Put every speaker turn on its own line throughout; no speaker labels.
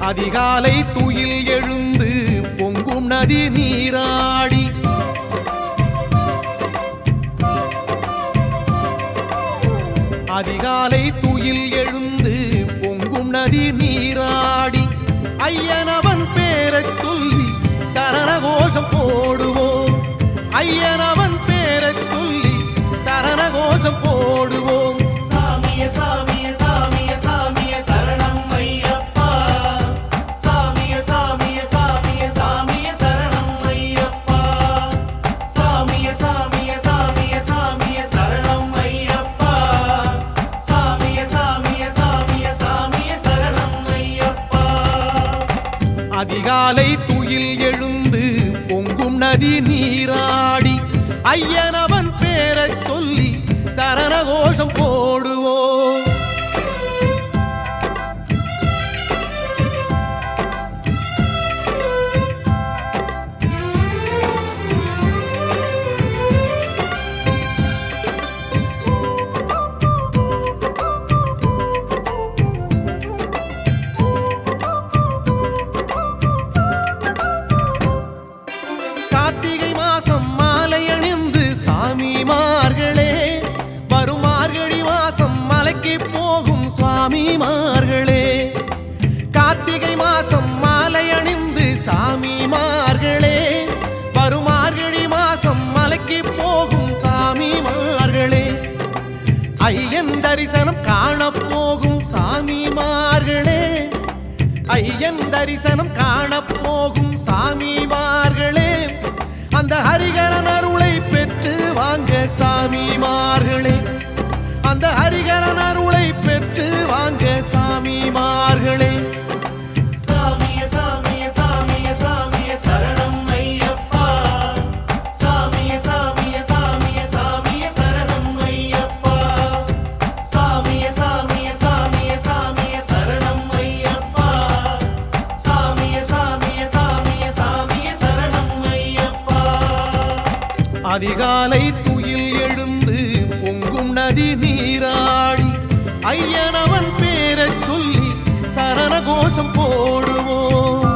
அதிகாலை துயில் எழுந்து பொங்கும் நதி நீராடி அதிகாலை துயில் எழுந்து பொங்கும் நதி நீராடி ஐயனவன் பேரச் சொல்லி சரணகோஷம் போடுவோம் ஐயனவன் பேரச் சொல்லி சரணகோஷம் போடுவோம்
சாமியே சாமியே சாமியே சாமியே சரணம் ஐயப்பா சாமியே சாமியே சாமியே சாமியே சரணம் ஐயப்பா சாமியே சாமியே சாமியே சாமியே சரணம் ஐயப்பா சாமியே சாமியே சாமியே சாமியே சரணம் ஐயப்பா
அதிகாலை துயில் எழுந்து பொங்கும் நதி நீராடி ஐயனவன் பேரச் சொல்லி சரணகோஷம் போடுவோம் கார்த்திகை மாசம் மாலை அணிந்து சாமிமார்களே வரும் மார்கழி மாசம் மலைக்கு போகும் சுவாமிமார்களே கார்த்திகை மாசம் மாலை அணிந்து சாமிமார்களே வரும் மார்கழி மாசம் மலைக்கு போகும் சாமிமார்களே ஐயன் தரிசனம் காண போகும் சாமிமார்களே ஐயன் தரிசனம் காண போகும் சாமிமார்களே அந்த ஹரிகரன் அருளை பெற்று வாங்க சாமிமார்களே அந்த ஹரிகரன் அருளை பெற்று வாங்க சாமிமார்களே
சாமியே சாமியே சாமியே சாமியே சரணம் ஐயப்பா சாமியே சாமியே சாமியே சாமியே சரணம் ஐயப்பா சாமியே சாமியே சாமியே சாமியே சரணம் ஐயப்பா சாமியே சாமியே சாமியே சாமியே சரணம் ஐயப்பா
அதிகாலை துயில் எழுந்து பொங்கும் நதி நீராடி ஐயனவன் பேரச் சொல்லி சரணகோஷம் போடுவோம்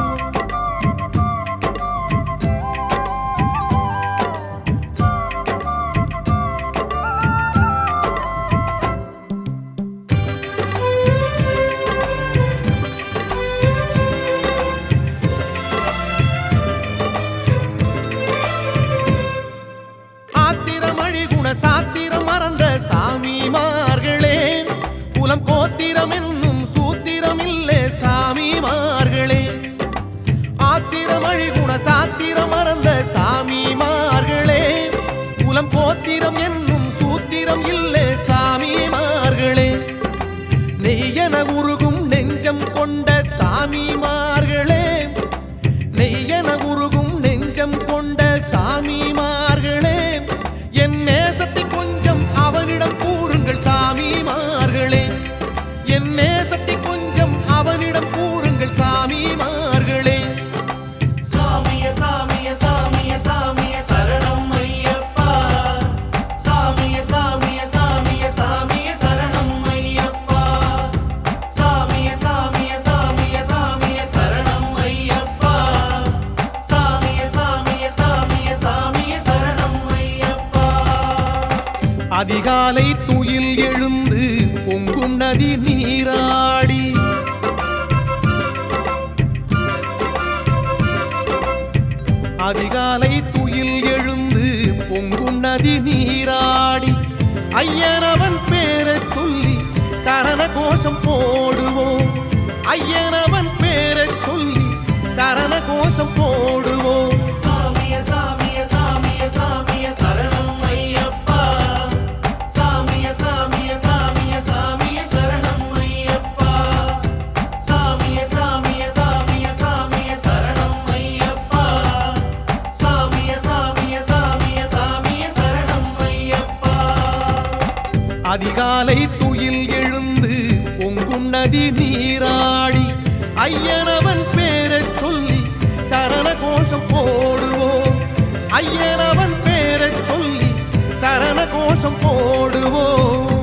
சாத்திரம் மறந்த சாமிமார்களே குலம் கோத்திரம் என்னும் சூத்திரம் இல்லே சாமிமார்களே ஆத்திரம் அழிகுண சாத்திரம் மறந்த சாமிமார்களே குலம் கோத்திரம் என்னும் சூத்திரம் இல்லே சாமிமார்களே நெய்யன உருகும் நெஞ்சம் கொண்ட சாமிமார்களே நெய்யன உருகும் நெஞ்சம் கொண்ட சாமிமார்களே என் நேசத்தை கொஞ்சம் அவனிடம் கூறுங்கள் சாமிமார்களே என் நேசத்தை கொஞ்சம் அவனிடம் கூறுங்கள் சாமிமார்களே
சாமியே சாமியே சாமியே சாமியே சரணம் ஐயப்பா சாமியே சாமியே சாமியே சாமியே சரணம் ஐயப்பா சாமியே சாமியே சாமியே சாமியே சரணம் ஐயப்பா சாமியே சாமியே சாமியே சாமியே சரணம் ஐயப்பா
அதிகாலை துயில் எழுந்து பொங்கும் நதி நீராடி அதிகாலை துயில் எழுந்து பொங்கும் நதி நீராடி ஐயனவன் பேரச் சொல்லி சரணகோஷம் போடுவோம் ஐயனவன் பேரச் சொல்லி சரணகோஷம் போடுவோம்
சாமியே சாமியே சாமியே சாமியே சரணம் ஐயப்பா சாமியே சாமியே சாமியே சாமியே சரணம் ஐயப்பா சாமியே சாமியே சாமியே சாமியே சரணம் ஐயப்பா சாமியே சாமியே சாமியே சாமியே சரணம் ஐயப்பா
அதிகாலை துயில் எழுந்து பொங்கும் நதி நீராடி ஐயனவன் பேரச் சொல்லி சரணகோஷம் போடுவோம் ஐயனவன் பேரச் சொல்லி சரணகோஷம் போடுவோம்